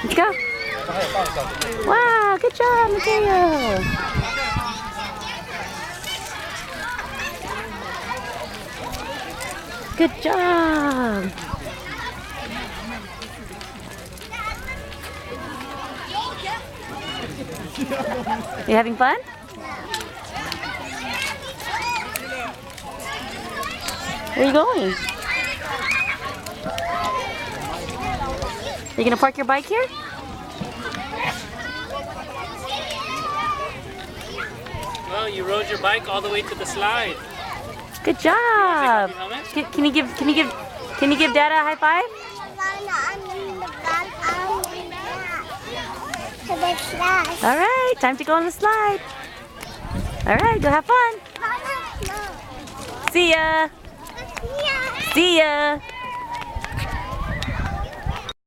Let's go. Wow, good job, Matteo. Good job. You having fun? Where are you going? Are you gonna park your bike here? Well, you rode your bike all the way to the slide. Good job. Can you give Dad a high five? All right, time to go on the slide. All right, go have fun. See ya. See ya.